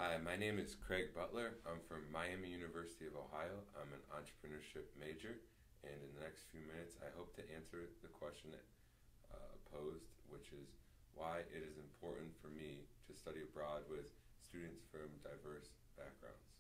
Hi, my name is Craig Butler. I'm from Miami University of Ohio. I'm an entrepreneurship major, and in the next few minutes, I hope to answer the question that posed, which is why it is important for me to study abroad with students from diverse backgrounds.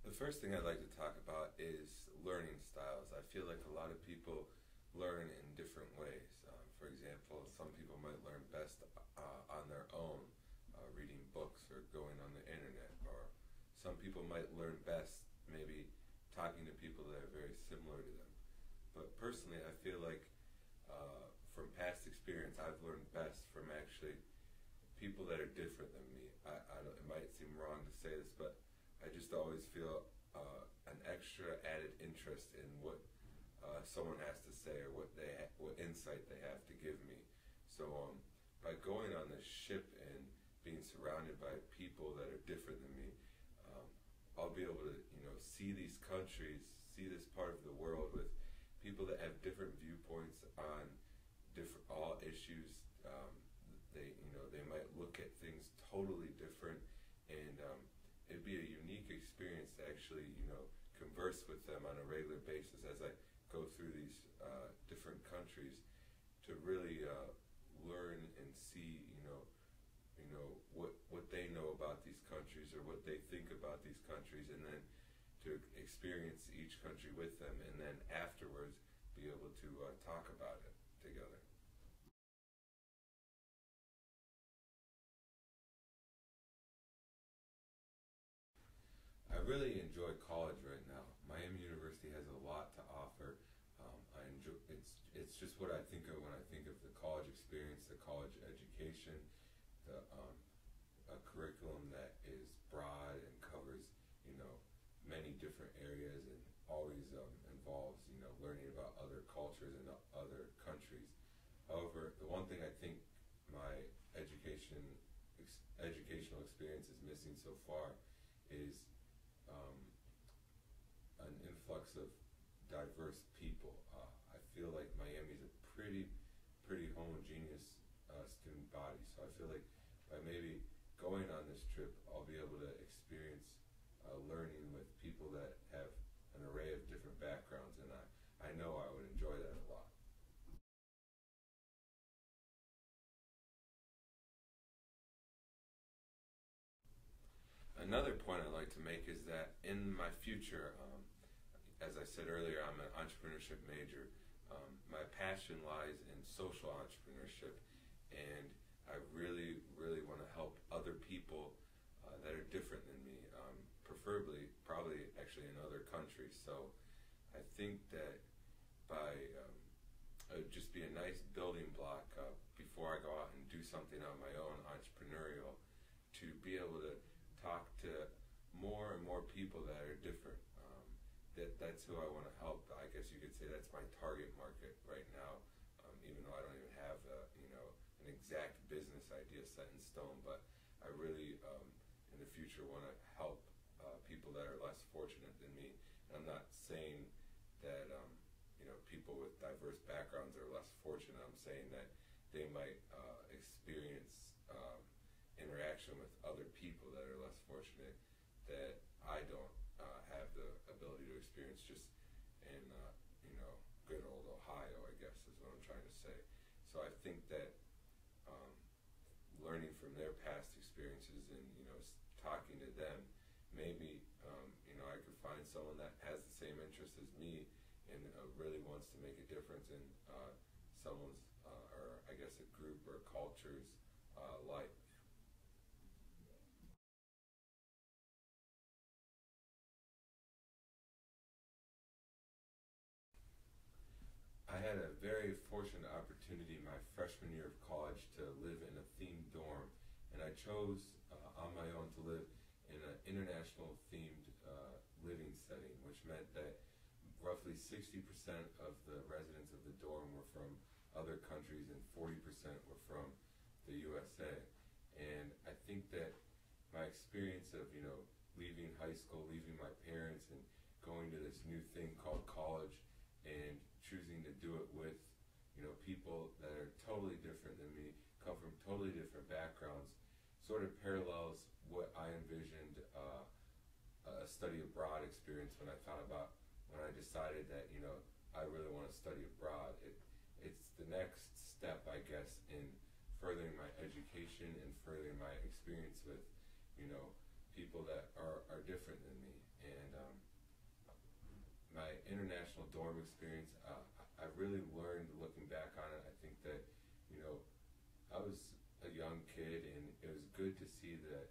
The first thing I'd like to talk about is learning styles. I feel like a lot of people learn in different ways. For example, some people might learn best on their own, reading books or going on the internet, or some people might learn best maybe talking to people that are very similar to them. But personally, I feel like from past experience, I've learned best from actually people that are different than me. I don't, it might seem wrong to say this, but I just always feel an extra added interest in what someone has to say or what insight they have to give me. So by going on this ship and being surrounded by people that are different than me, I'll be able to see these countries, see this part of the world with people that have different viewpoints on different all issues. They might look at things totally different, and it'd be a unique experience to actually converse with them on a regular basis as I go through these different countries to really learn and see what they know about these countries or what they think about these countries, and then to experience each country with them, and then afterwards be able to talk about it together. I really enjoy college right now. Miami University has a lot to offer. I enjoy it's just what I think of when I think of the college experience, the college education, the a curriculum that is broad and covers many different areas and always involves learning about other cultures and other countries. However, the one thing I think my educational experience is missing so far is um, an influx of diverse people. I feel like Miami's a pretty homogeneous student body. So I feel like by maybe going on this trip, I'll be able to experience learning with people that have an array of different backgrounds, and I know I would enjoy that a lot. Another point I'd like to make is that in my future, as I said earlier, I'm an entrepreneurship major. My passion lies in social entrepreneurship, and I really want to help other people that are different than me, preferably, probably actually in other countries. So I think that by it would just be a nice building block before I go out and do something on my own, entrepreneurial, to be able to talk to more and more people that are different. That's who I want to help. I guess you could say that's my target market right now, even though I don't even have an exact business idea set in stone. But I really, in the future, want to help people that are less fortunate than me. And I'm not saying that people with diverse backgrounds are less fortunate. I'm saying that they might experience interaction with other people that are less fortunate that I don't have the ability to experience just in good old Ohio, I guess is what I'm trying to say. So I think that um, learning from their past experiences and talking to them, maybe I could find someone that has the same interest as me and really wants to make a difference in someone's or I guess a group or culture's life. I had a very fortunate opportunity my freshman year of college to live in a themed dorm, and I chose on my own to live in an international themed living setting, which meant that roughly 60% of the residents of the dorm were from other countries and 40% were from the USA. And I think that my experience of leaving high school, leaving my parents, and going to this new thing called college, and choosing to do it with, people that are totally different than me, come from totally different backgrounds, sort of parallels what I envisioned a study abroad experience when I decided that, I really want to study abroad. It's the next step, I guess, in furthering my education and furthering my experience with, people that are different than me. And my international dorm experience, I really learned, looking back on it, I think that, I was a young kid, and it was good to see that,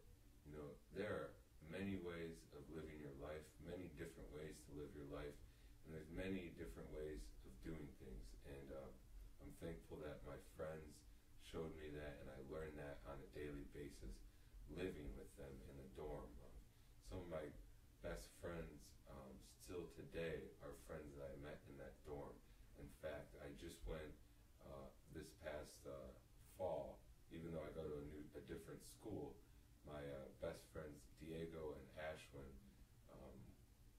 there are many ways of living your life, many different ways to live your life, and there's many different ways of doing things. And I'm thankful that my friends showed me that, and I learned that on a daily basis, living with them in the dorm. Some of my best friends still today are friends that I met in that dorm. In fact, I just went this past fall, even though I go to a different school. My best friends Diego and Ashwin,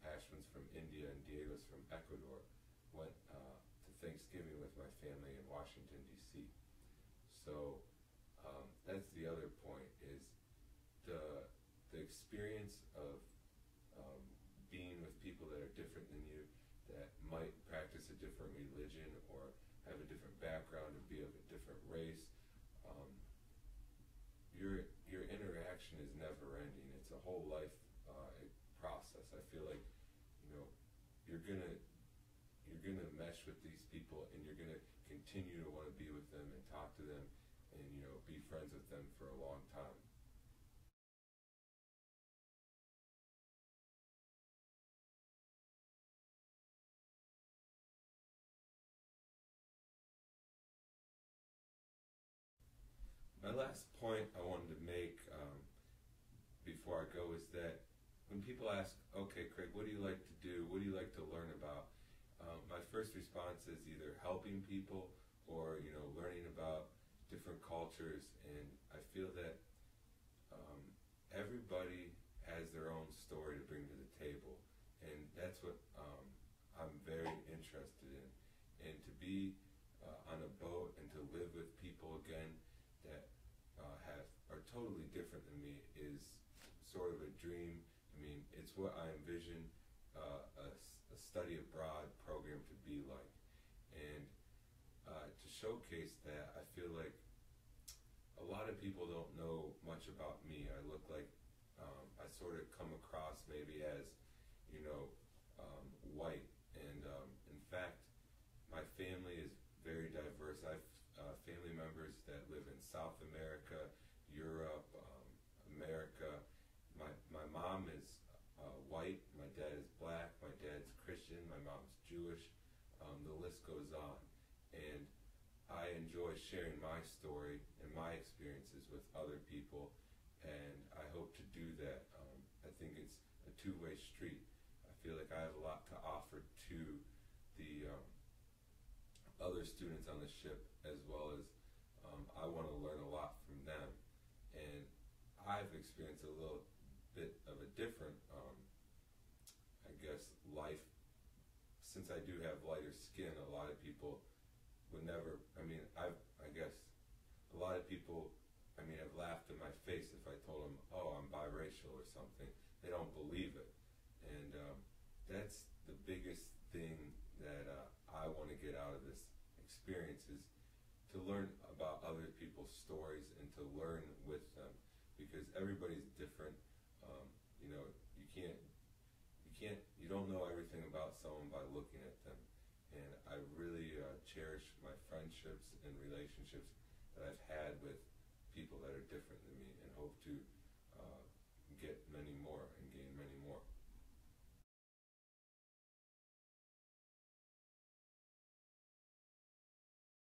Ashwin's from India and Diego's from Ecuador, went to Thanksgiving with my family in Washington, D.C. So that's the other point, is the experience of being with people that are different than you, that might practice a different religion or have a different background or be of a different race. Your interaction is never ending. It's a whole life process. I feel like, you're gonna mesh with these people, and you're gonna continue to want to be with them and talk to them, and be friends with them for a long time. My last point I wanted to make before I go is that when people ask, okay, Craig, what do you like to do? What do you like to learn about? My first response is either helping people or, learning about different cultures. And I feel that everybody has their own story to bring to the table. And that's what I'm very interested in. And to be on a boat and to live with people again that are totally different than me is sort of a dream. I mean, it's what I envision a study abroad program to be like. And to showcase that, I feel like a lot of people don't know much about me. I look like, I sort of come across maybe as, white. And in fact, my family is very diverse. I've family members that live in South America, Europe, America. My mom is white, my dad is black, my dad's Christian, my mom's Jewish. The list goes on. And I enjoy sharing my story and my experiences with other people, and I hope to do that. I think it's a two-way street. I feel like I have a lot to offer to the other students on the ship, as well as I want to learn a lot from them. And I've experienced a little bit of a different, I guess, life. Since I do have lighter skin, a lot of people would never, I guess, a lot of people, have laughed in my face if I told them, oh, I'm biracial or something. They don't believe it. And that's the biggest thing that I want to get out of this experience, is to learn about other people's stories and to learn with them, because everybody's different. You don't know everything about someone by looking at them. And I really cherish my friendships and relationships that I've had with people that are different than me, and hope to get many more.